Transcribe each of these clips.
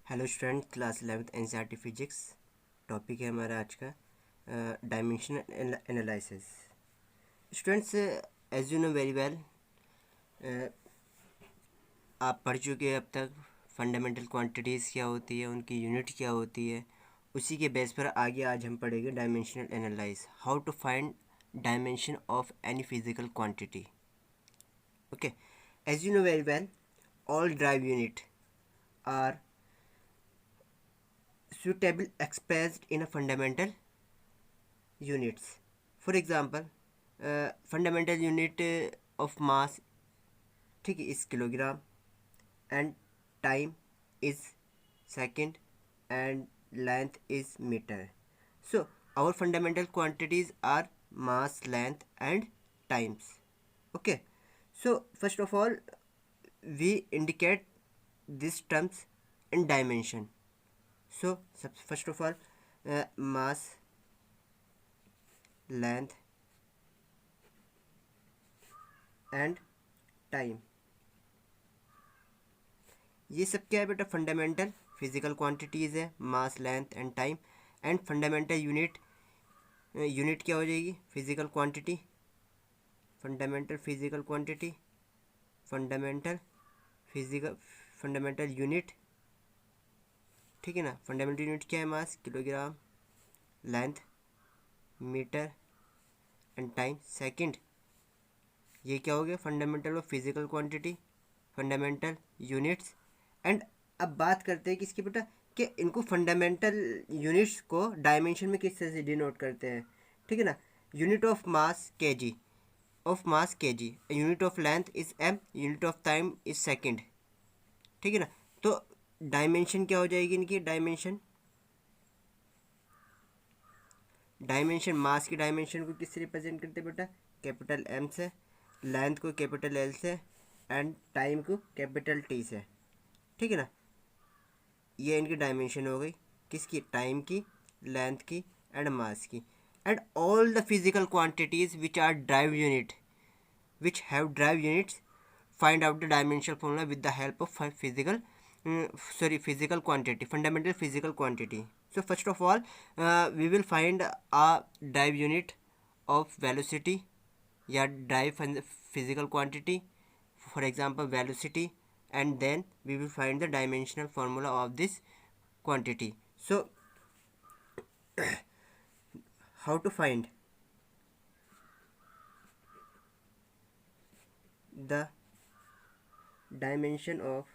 Hello student, class 11th NCERT physics. Topic है हमारा आज का dimensional analysis. Students, as you know very well, आप पढ़ चुके हैं अब तक फंडामेंटल क्वांटिटीज़ क्या होती है, उनकी यूनिट क्या होती है। उसी के बेस पर आगे आज हम पढ़ेंगे dimensional analyse, how to find dimension of any physical quantity. Okay, as you know very well, all drive unit are suitably expressed in a fundamental units. For example, fundamental unit of mass, ठीक है, is kilogram, and time is second, and length is metre. So our fundamental quantities are mass, length and times. Okay, so first of all we indicate these terms in dimension. So first of all, mass, length and time, ये सब क्या है बेटा? Fundamental physical quantities है, mass, length and time. And fundamental unit, unit क्या हो जाएगी? Physical quantity. Fundamental physical quantity, fundamental physical, fundamental unit, ठीक है ना. फंडामेंटल यूनिट क्या है? Mass, kilogram, length, metre and time. Second, ये क्या हो गया? Fundamental of physical quantity, fundamental units. And अब बात करते हैं किसकी बेटा, कि इनको फंडामेंटल यूनिट्स को डायमेंशन में किस तरह से डिनोट करते हैं, ठीक है ना. Unit of mass KG, of mass KG. Unit of length is M, unit of time is second, ठीक है ना. तो डायमेंशन क्या हो जाएगी इनकी? डायमेंशन मास की डायमेंशन को किससे रिप्रेजेंट करते हैं बेटा? कैपिटल एम से, लेंथ को कैपिटल एल से, एंड टाइम को कैपिटल टी से, ठीक है ना. ये इनकी डायमेंशन हो गई किसकी? टाइम की, लेंथ की एंड मास की. And all the physical quantities which are drive unit, which have drive units, find out the dimensional formula with the help of physical, physical quantity, fundamental physical quantity. So first of all, we will find a drive unit of velocity या drive physical quantity, for example velocity, and then we will find the dimensional formula of this quantity. So how to find the dimension of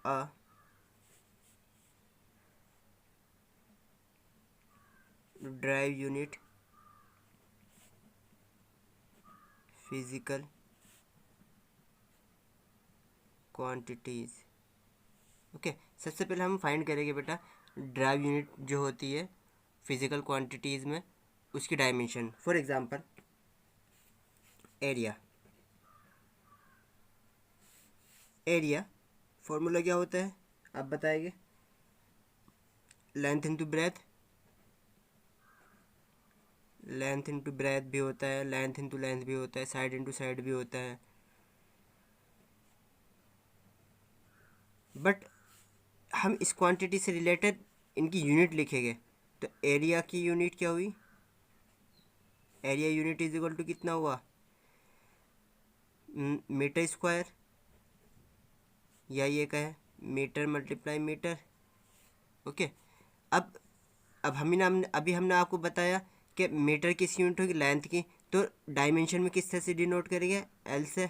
a drive unit physical quantities. Okay, सबसे पहले हम find करेंगे बेटा drive unit जो होती है physical quantities में, उसकी dimension. For example area. Area formula क्या होता है आप बताएंगे? Length into breadth, length into breadth भी होता है, लेंथ इंटू लेंथ भी होता है, साइड इंटू साइड भी होता है. बट हम इस क्वांटिटी से रिलेटेड इनकी यूनिट लिखेंगे. तो एरिया की यूनिट क्या हुई? Area unit is equal to कितना हुआ? मीटर स्क्वायर, या ये कहे मीटर मल्टीप्लाई मीटर. ओके, अब अभी हमने आपको बताया कि मीटर किस यूनिट होगी? लेंथ की. तो डायमेंशन में किस तरह से डिनोट करेंगे? एल से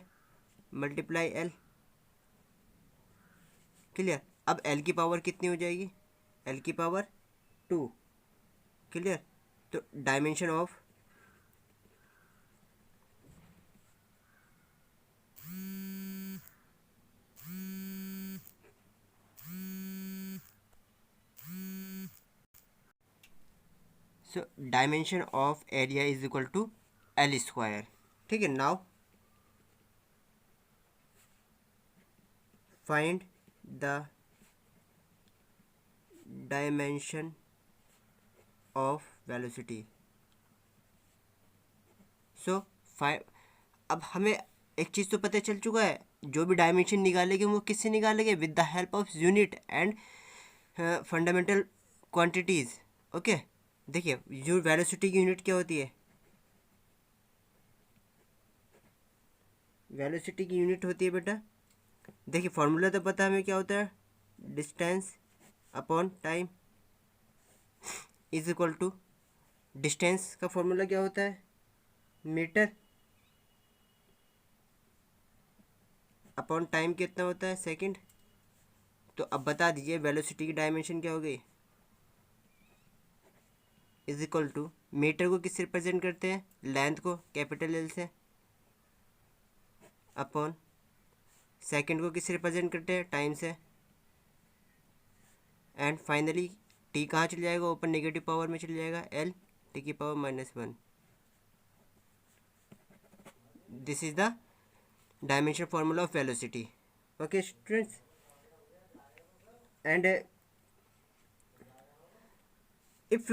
मल्टीप्लाई एल. क्लियर. अब एल की पावर कितनी हो जाएगी? एल की पावर 2. क्लियर. तो dimension of dimension of area is equal to L square. ठीक है. Now find the dimension of velocity. So five. अब हमें एक चीज़ तो पता चल चुका है, जो भी डायमेंशन निकालेंगे वो किससे निकालेंगे, with the help of unit and fundamental quantities. Okay, देखिए जो वेलोसिटी की यूनिट क्या होती है, वेलोसिटी की यूनिट होती है बेटा, देखिए फॉर्मूला तो पता है हमें क्या होता है, distance upon time is equal to, distance का फॉर्मूला क्या होता है, मीटर अपॉन टाइम कितना होता है, सेकंड। तो अब बता दीजिए वेलोसिटी की डायमेंशन क्या हो गई, इज इक्वल टू, मीटर को किससे रिप्रेजेंट करते हैं, लेंथ को कैपिटल एल से, अपॉन सेकंड को किससे रिप्रेजेंट करते हैं, टाइम से, एंड फाइनली टी कहाँ चल जाएगा, ऊपर नेगेटिव पावर में चल जाएगा, एल टी की power -1। This is the dimension formula of velocity. Okay students, and if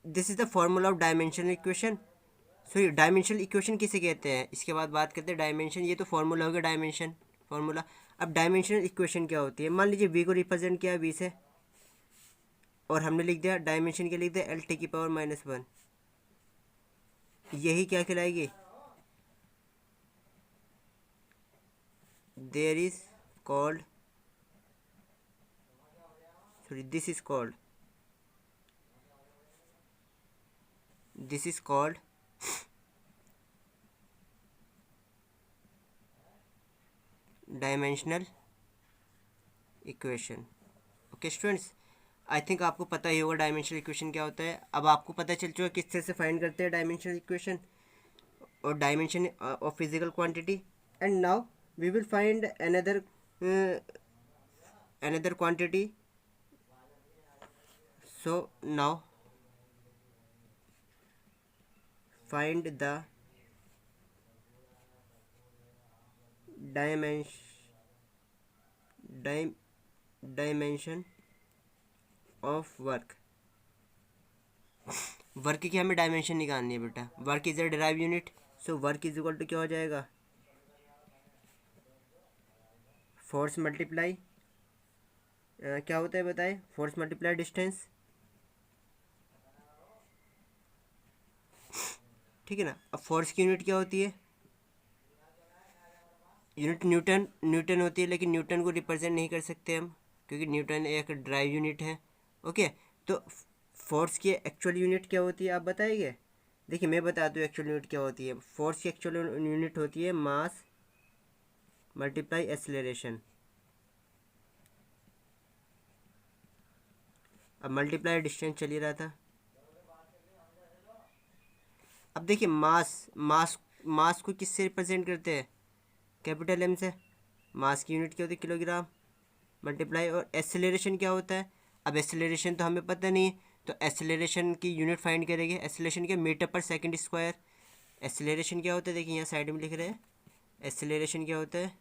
this is the formula of dimensional equation. So ये डायमेंशनल इक्वेशन किसे कहते हैं, इसके बाद बात करते हैं डायमेंशन। ये तो फॉर्मूला हो गया डायमेंशन फॉर्मूला। अब डायमेंशनल इक्वेशन क्या होती है, मान लीजिए वी को रिप्रेजेंट किया वी से, और हमने लिख दिया डायमेंशन के, लिख दिया एल टी की पावर -1। यही क्या कहलाएगी, there is called, sorry this is called, this is called dimensional equation. Okay students, I think आपको पता ही होगा डायमेंशनल इक्वेशन क्या होता है। अब आपको पता चल चुका है किस तरह से फाइंड करते हैं डायमेंशनल इक्वेशन और dimension of physical quantity. And now we will find another quantity. So now find the dimension of work। Work की हमें डायमेंशन निकालनी है बेटा, work is a derive unit. So work is equal to क्या हो जाएगा, force multiply क्या होता है बताए, फोर्स मल्टीप्लाई डिस्टेंस, ठीक है ना। अब फोर्स की यूनिट क्या होती है, यूनिट न्यूटन होती है, लेकिन न्यूटन को रिप्रेजेंट नहीं कर सकते हम, क्योंकि न्यूटन एक ड्राइव यूनिट है। ओके, तो फोर्स की एक्चुअल यूनिट क्या होती है आप बताइए। देखिए मैं बता दूँ एक्चुअल यूनिट क्या होती है, फोर्स की एक्चुअल यूनिट होती है मास मल्टीप्लाई एक्सेलरेशन। अब मल्टीप्लाई डिस्टेंस चल ही रहा था। अब देखिए मास को किससे रिप्रेजेंट करते हैं, कैपिटल एम से। मास की यूनिट क्या होती है, किलोग्राम, मल्टीप्लाई, और एक्सेलरेशन क्या होता है। अब एक्सेलरेशन तो हमें पता नहीं, तो एक्सेलरेशन की यूनिट फाइंड करेंगे, एक्सेलरेशन के मीटर पर सेकंड स्क्वायर। एक्सेलरेशन क्या होता है, देखिए यहाँ साइड में लिख रहे हैं, एक्सेलरेशन क्या होता है,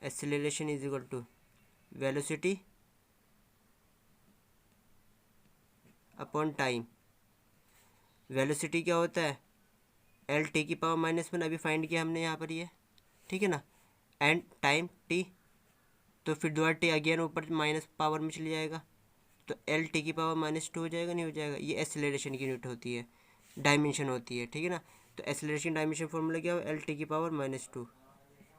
acceleration is equal to velocity upon time. Velocity क्या होता है, एल टी की पावर -1, अभी फाइंड किया हमने यहाँ पर ये, ठीक है ना, एंड टाइम टी, तो फिर दोबारा टी अगेन ऊपर माइनस पावर में चले जाएगा, तो एल टी की पावर -2 हो जाएगा, नहीं हो जाएगा। ये एक्सेलरेशन की यूनिट होती है, डायमेंशन होती है, ठीक है ना। तो एक्सेलरेशन डायमेंशन फॉर्मूला क्या हो, एल टी की पावर -2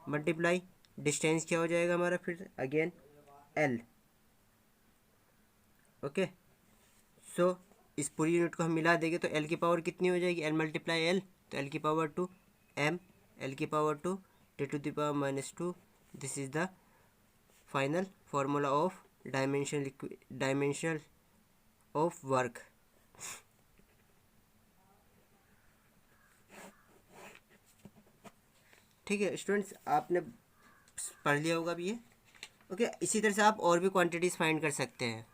मल्टीप्लाई डिस्टेंस क्या हो जाएगा हमारा, फिर अगेन एल। ओके, सो इस पूरी यूनिट को हम मिला देंगे तो एल की पावर कितनी हो जाएगी, एल मल्टीप्लाई एल, तो एल की पावर 2 एम, एल की power 2 T to the power -2। This is the final formula of dimensional of work. ठीक है स्टूडेंट्स, आपने पढ़ लिया होगा अभी ये। ओके, इसी तरह से आप और भी क्वांटिटीज़ फाइंड कर सकते हैं।